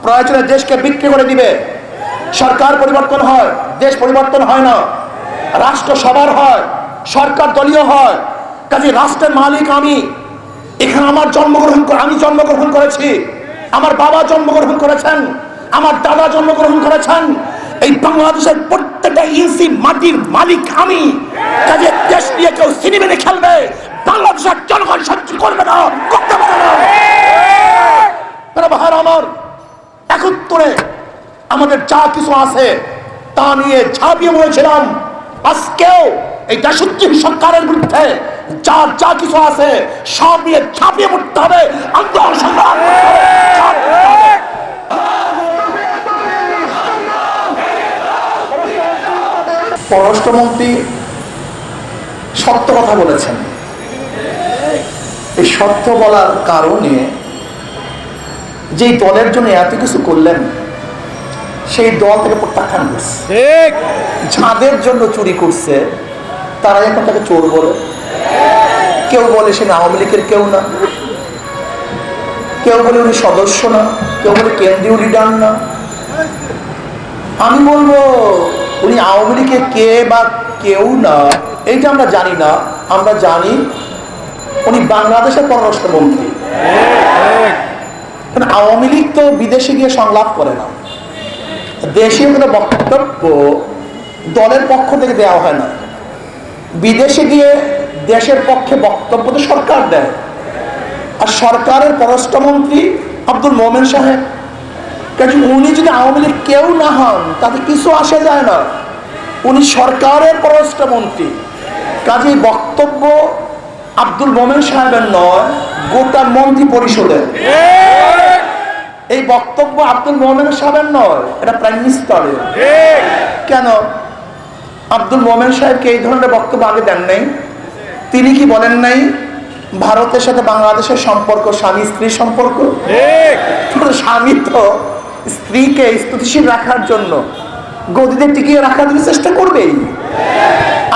প্রয়োজনে দেশকে বিক্রি করে দিবে। সরকার পরিবর্তন হয়, দেশ পরিবর্তন হয় না। রাষ্ট্র সবার হয়, সরকার দলীয় হয়। কাজে রাষ্ট্রের মালিক আমি। এখানে আমি জন্মগ্রহণ করেছি, আমার বাবা জন্মগ্রহণ করেছেন, আমার দাদা জন্মগ্রহণ করেছেন। এই বাংলাদেশের প্রত্যেকটা ইঞ্চি মাটির মালিক আমি। কাজে দেশ নিয়ে কেউ সিনেমেনে খেলবে, বাংলাদেশের জনগণ সহ্য করবে না, করতে পারে না। ভাইরা আমার, একাত্তরে আমাদের যা কিছু আছে তা নিয়ে ঝাঁপিয়ে পড়েছিলাম। আজকেও এই দেশদ্রোহী সরকারের বিরুদ্ধে যা কিছু আছে সব নিয়ে ঝাঁপিয়ে পড়তে হবে, আন্দোলন সংগ্রাম করতে হবে। পররাষ্ট্রমন্ত্রী সত্য কথা বলেছেন। এই সত্য বলার কারণে যেই দলের জন্য এত কিছু করলেন সেই দল থেকে প্রত্যাখ্যান করছে। যাদের জন্য চুরি করছে তারা এখন তাকে চোর বলে। কেউ বলে সে আওয়ামী লীগের কেউ না, কেউ বলে উনি সদস্য না, কেউ বলে কেন্দ্রীয় লিডার না। আমি বলবো উনি আওয়ামী লীগের কে বা কেউ না এইটা আমরা জানি না। আমরা জানি উনি বাংলাদেশের পররাষ্ট্রমন্ত্রী। আওয়ামী লীগ তো বিদেশে গিয়ে সংলাপ করে না, দেশীয় কোনো বক্তব্য দলের পক্ষ থেকে দেওয়া হয় না। বিদেশে গিয়ে দেশের পক্ষে বক্তব্য তো সরকার দেয়। আর সরকারের পররাষ্ট্রমন্ত্রী আব্দুল মোমেন সাহেব। কাজে উনি যদি আওয়ামী লীগ কেউ না হন তাতে কিছু আসে যায় না। উনি সরকারের পররাষ্ট্রমন্ত্রী। কাজে বক্তব্য আব্দুল মোমেন সাহেবের নয়, গোটা মন্ত্রী পরিষদের। এই বক্তব্য আব্দুল মোমেন সাহেবের নয়, এটা প্রাইম মিনিস্টারের। কেন আব্দুল মোমেন সাহেবকে এই ধরনের বক্তব্য আগে দেন নাই? তিনি কি বলেন নাই ভারতের সাথে বাংলাদেশের সম্পর্ক স্বামী স্ত্রীর সম্পর্ক? স্বামী তো স্ত্রীকে স্থিতিশীল রাখার জন্য গদিতে টিকিয়ে রাখার জন্য চেষ্টা করবেই।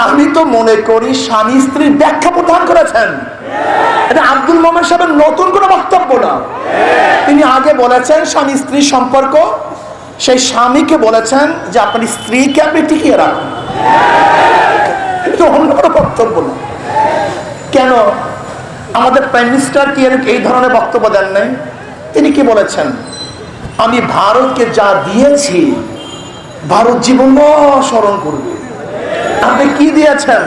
আমি তো মনে করি স্বামী স্ত্রীর ব্যাখ্যা প্রদান করেছেন। এটা আব্দুল মোমেন সাহেবের নতুন কোনো বক্তব্য না। তিনি আগে বলেছেন স্বামী স্ত্রীর সম্পর্ক, সেই স্বামীকে বলেছেন যে আপনার স্ত্রীকে আপনি টিকিয়ে রাখুন। এটা অন্য কোনো বক্তব্য না। কেন আমাদের প্রাইম মিনিস্টার কি এই ধরনের বক্তব্য দেন নাই? তিনি কি বলেছেন, আমি ভারতকে যা দিয়েছি ভারত জীবন স্মরণ করবে। আপনি কি দিয়েছেন?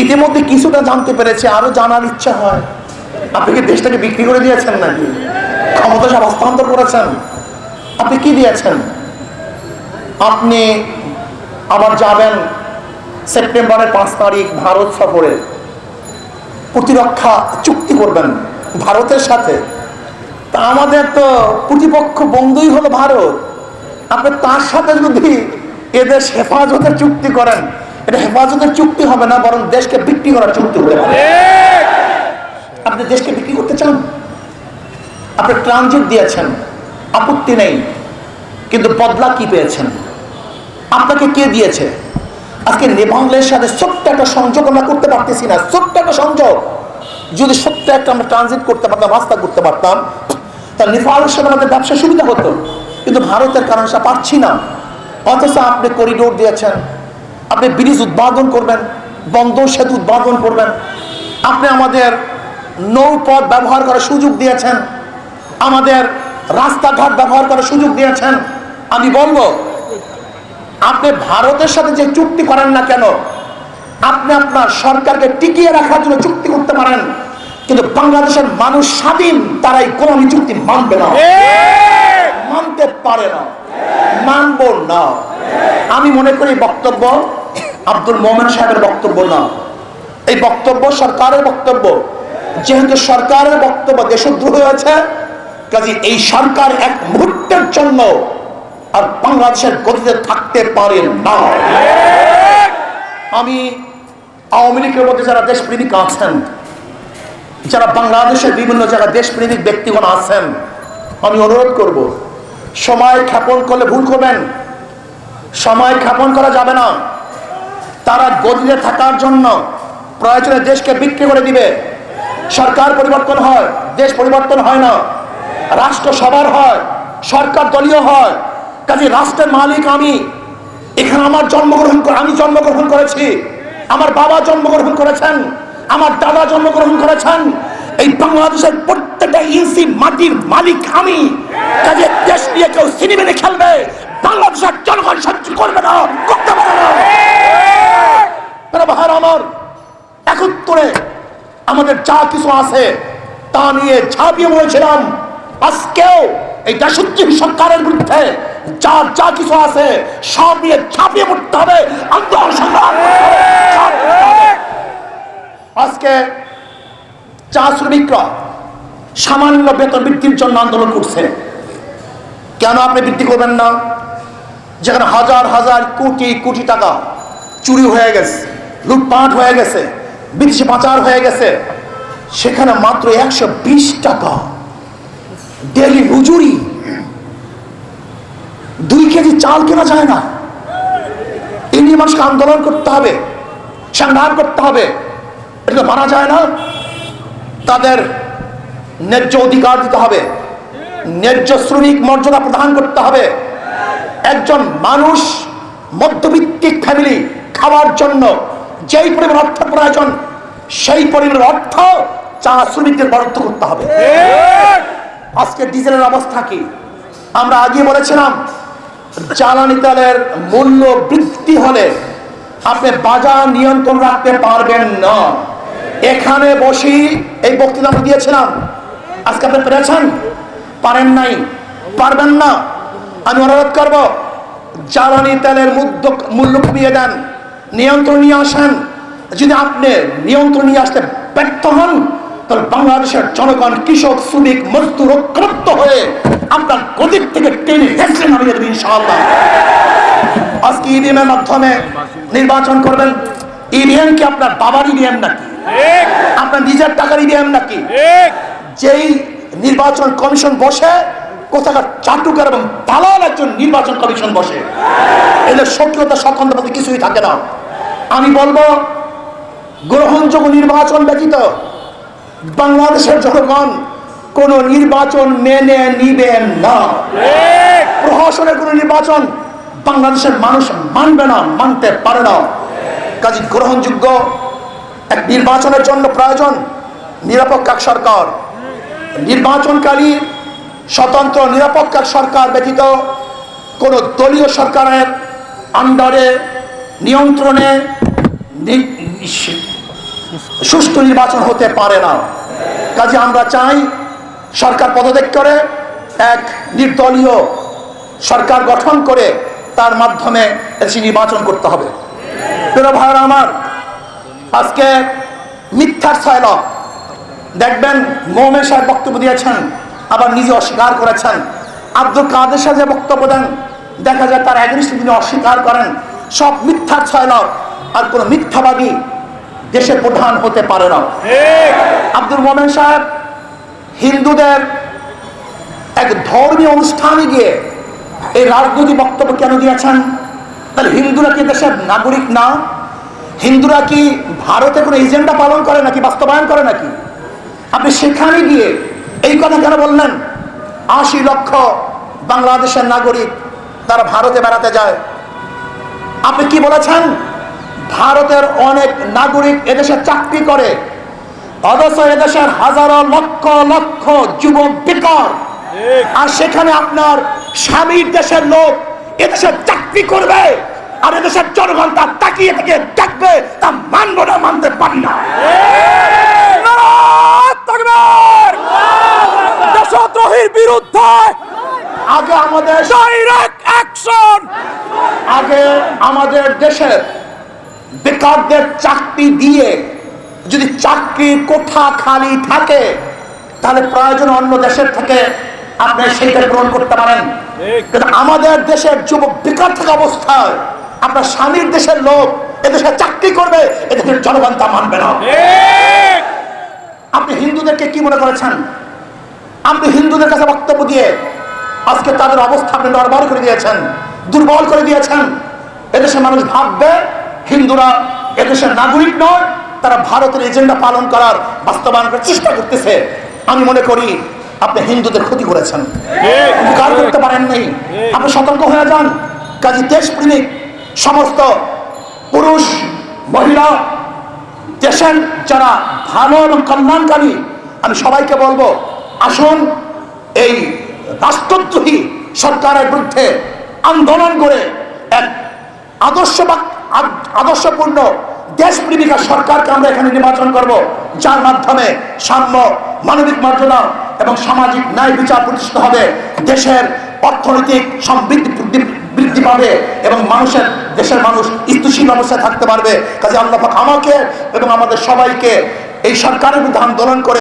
ইতিমধ্যে কিছুটা জানতে পেরেছে, আরো জানার ইচ্ছা হয়। আপনি কি দেশটাকে বিক্রি করে দিয়েছেন নাকি ক্ষমতা সব হস্তান্তর করেছেন? আপনি কি দিয়েছেন? আপনি আবার যাবেন সেপ্টেম্বরের 5 তারিখ ভারত সফরে, প্রতিরক্ষা চুক্তি করবেন ভারতের সাথে। তা আমাদের তো প্রতিপক্ষ বন্ধুই হলো ভারত। আপনি তার সাথে যদি এদেশ হেফাজতের চুক্তি করেন, এটা হেফাজতের চুক্তি হবে না, বরং দেশকে বিক্রি করার চুক্তি হতে পারে। আপনি দেশকে বিক্রি করতে চান? আপনি ট্রানজিট দিয়েছেন, আপত্তি নেই, কিন্তু বদলা কি পেয়েছেন? আপনাকে কে দিয়েছে? আজকে নেপালের সাথে ছোট্ট একটা সংযোগ আমরা করতে পারতেছি না। ছোট্ট একটা সংযোগ যদি ছোট্ট একটা আমরা ট্রানজিট করতে পারতাম, রাস্তা করতে পারতাম, তাহলে নেপালের সাথে আমাদের ব্যবসা সুবিধা হতো। কিন্তু ভারতের কারণে সেটা পারছি না। অথচ আপনি করিডোর দিয়েছেন, আপনি ব্রিজ উদ্বোধন করবেন, বন্দর সেতু উদ্বোধন করবেন, আপনি আমাদের নৌপথ ব্যবহার করার সুযোগ দিয়েছেন, আমাদের রাস্তাঘাট ব্যবহার করার সুযোগ দিয়েছেন। আমি বলবো আপনি ভারতের সাথে যে চুক্তি করেন না কেন, আপনি আপনার সরকারকে টিকিয়ে রাখার জন্য চুক্তি করতে পারেন, কিন্তু বাংলাদেশের মানুষ স্বাধীন, তারাই গোলামি চুক্তি মানবে না, মানতে পারে না, মানবো না। আমি মনে করি বক্তব্য আব্দুল মোমেন সাহেবের বক্তব্য না, এই বক্তব্য সরকারের বক্তব্য। যেহেতু সরকারের বক্তব্য দেশদ্রোহ হয়েছে, কাজে এই সরকার এক মুহূর্তের জন্য আর বাংলাদেশের গতিতে থাকতে পারে না। আমি আওয়ামী লীগের মধ্যে যারা দেশপ্রেমিক আছেন, যারা বাংলাদেশের বিভিন্ন জায়গায় দেশপ্রেমিক ব্যক্তিগণ আছেন, আমি অনুরোধ করব, সময় ক্ষেপণ করলে ভুল করবেন। সময় ক্ষেপণ করা যাবে না। তারা গদিতে থাকার জন্য প্রয়োজনে দেশকে বিক্রি করে দিবে। সরকার পরিবর্তন হয়, দেশ পরিবর্তন হয় না। রাষ্ট্র সবার হয়, সরকার দলীয় হয়, কাজে রাষ্ট্রের মালিক আমি। এখানে আমি জন্মগ্রহণ করেছি, আমার বাবা জন্মগ্রহণ করেছেন, আমার দাদা জন্মগ্রহণ করেছেন। এই বাংলাদেশের প্রত্যেকটা ইঞ্চি মাটির মালিক আমি। কাজে দেশ নিয়ে কেউ সিনেমেনে খেলবে, বাংলাদেশের জনগণ সহ্য করবে না, করতে পারে না। ভাইরা আমার, 71-এ আমাদের যা কিছু আছে তা নিয়ে ঝাঁপিয়ে পড়েছিলাম। আজকেও এই দেশত্রী সরকারের বিরুদ্ধে যা কিছু আছে সব নিয়ে ঝাঁপিয়ে পড়তে হবে, আন্দোলন সংগ্রাম করতে হবে। আজকে চা শ্রমিকরা সামান্য বেতন বৃদ্ধির জন্য আন্দোলন করছে। কেন আপনি বৃদ্ধি করবেন না? যেখানে হাজার হাজার কোটি কোটি টাকা চুরি হয়ে গেছে, লুটপাট হয়ে গেছে, বিদেশি পাচার হয়ে গেছে, সেখানে মাত্র 120 টাকা ডেলি মজুরি, 2 কেজি চাল কেনা যায় না। এই নিয়ে মানুষকে আন্দোলন করতে হবে, সংগ্রাম করতে হবে, এটা মানা যায় না। তাদের ন্যায্য অধিকার দিতে হবে, ন্যায্য শ্রমিক মর্যাদা প্রদান করতে হবে। একজন মানুষ, মধ্যবিত্তিক ফ্যামিলি, খাওয়ার জন্য যেই পরিমাণ অর্থ প্রয়োজন সেই পরিমাণ অর্থ চা শ্রমিকদের বরাদ্দ করতে হবে। আজকে ডিজেলের অবস্থা কি? আমরা আগে বলেছিলাম জ্বালানি তেলের মূল্য বৃদ্ধি হলে আপনি বাজার নিয়ন্ত্রণ রাখতে পারবেন না। এখানে বসি এই বক্তৃতা আমরা দিয়েছিলাম। আজকে আপনি পেরেছেন? পারেন নাই, পারবেন না। আমি অনুরোধ করব, জ্বালানি তেলের মূল্য কমিয়ে দেন, নিয়ন্ত্রণ নিয়ে আসেন। যদি আপনি নিয়ন্ত্রণ নিয়ে আসতে ব্যর্থ হন, তাহলে বাংলাদেশের জনগণ, কৃষক, শ্রমিক, মজদুর ঐক্যবদ্ধ হয়ে আপনার গদির থেকে টেনে হেঁচড়ে নামিয়ে দেবেন ইনশাআল্লাহ। আজকে ইভিএম এর মাধ্যমে নির্বাচন করবেন। ইভিএম কি আপনার বাবার ইভিএম নাকি? আপনার নিজের টাকার ইভিএম নাকি? যেই নির্বাচন কমিশন বসে, কোথাকার চাটুকার এবং দালাল একজন নির্বাচন কমিশন বসে, এদের সক্রিয়তা স্বতন্ত্র বলতে কিছুই থাকে না। আমি বলবো, গ্রহণযোগ্য নির্বাচন ব্যতীত বাংলাদেশের জনগণ কোন নির্বাচন মেনে নিবেন না। প্রহসনের কোন নির্বাচন বাংলাদেশের মানুষ মানবে না, মানতে পারে না। কাজে গ্রহণযোগ্য এক নির্বাচনের জন্য প্রয়োজন নিরপেক্ষ এক সরকার। নির্বাচনকারী স্বতন্ত্র নিরপেক্ষ সরকার ব্যতীত কোন দলীয় সরকারের আন্ডারে, নিয়ন্ত্রণে সুষ্ঠু নির্বাচন হতে পারে না। কাজে আমরা চাই সরকার পদত্যাগ করে এক নির্দলীয় সরকার গঠন করে তার মাধ্যমে এসে নির্বাচন করতে হবে। প্রিয় ভাইরা আমার, আজকে মিথ্যার ছয়লাভ দেখবেন। মোমেন সাহেব বক্তব্য দিয়েছেন, আবার নিজে অস্বীকার করেছেন। আব্দুল কাদের সাহেব যে বক্তব্য দেন, দেখা যায় তার এগেইনস্টে তিনি অস্বীকার করেন। সব মিথ্যার ছয়লাভ। আর কোন মিথ্যাবাদী দেশের প্রধান হতে পারে না। আব্দুল মোমেন সাহেব হিন্দুদের এক ধর্মীয় অনুষ্ঠানে গিয়ে এই রাজনৈতিক বক্তব্য কেন দিয়েছেন? তাহলে হিন্দুরা কি দেশের নাগরিক না? হিন্দুরা কি ভারতে কোনো এজেন্ডা পালন করে নাকি, বাস্তবায়ন করে নাকি? আপনি সেখানে গিয়ে এই কথা কেন বললেন? 80 লক্ষ বাংলাদেশের নাগরিক তারা ভারতে বেড়াতে যায়। আপনি কি বলেছেন? ভারতের অনেক নাগরিক এদেশে চাকরি করে, অথচ এদেশের হাজারো লক্ষ লক্ষ যুবক বেকার। আর সেখানে আপনার স্বামীর দেশের লোক এদেশে চাকরি করবে, আর এদেশের জনগণ তার তাকিয়ে থেকে দেখবে। তা মানব না, মানতে পারি না। দেশদ্রোহীর বিরুদ্ধে আগে আমাদের ডাইরেক্ট অ্যাকশন। আগে আমাদের দেশের বেকারদের চাকরি দিয়ে, যদি চাকরির কোঠা খালি থাকে তাহলে প্রয়োজন অন্য দেশের থেকে আপনি সেইটা গ্রহণ করতে পারেন। কিন্তু আমাদের দেশের যুবক বেকার থাকা অবস্থায় আপনার স্বামীর দেশের লোক এদেশে চাকরি করবে, এদেশের জনগণ তা মানবে না। আপনি হিন্দুদেরকে কি মনে করেছেন? আপনি হিন্দুদের কাছে বক্তব্য দিয়ে আজকে তাদের অবস্থা আপনি নড়বড় করে দিয়েছেন, দুর্বল করে দিয়েছেন। এদেশের মানুষ ভাববে হিন্দুরা এদেশের নাগরিক নয়, তারা ভারতের এজেন্ডা পালন করার, বাস্তবায়ন করার চেষ্টা করতেছে। আমি মনে করি আপনি হিন্দুদের ক্ষতি করেছেন, উপকার করতে পারেন নাই। আপনি সতর্ক হয়ে যান। কাজী দেশপ্রেমিক সমস্ত পুরুষ মহিলা, দেশের যারা ভালো এবং কল্যাণকারী, আমি সবাইকে বলবো, আসুন এই রাষ্ট্রদ্রোহী সরকারের বিরুদ্ধে আন্দোলন করে এক আদর্শপূর্ণ দেশপ্রেমিকা সরকারকে আমরা এখানে নির্বাচন করব, যার মাধ্যমে সাম্য, মানবিক মর্যাদা এবং সামাজিক ন্যায় বিচার প্রতিষ্ঠিত হবে। দেশের অর্থনৈতিক সমৃদ্ধি বৃদ্ধি পাবে এবং দেশের মানুষ স্থিতিশীল অবস্থায় থাকতে পারবে। কাজে আল্লাহ পাক আমাকে এবং আমাদের সবাইকে এই সরকারের বিরুদ্ধে আন্দোলন করে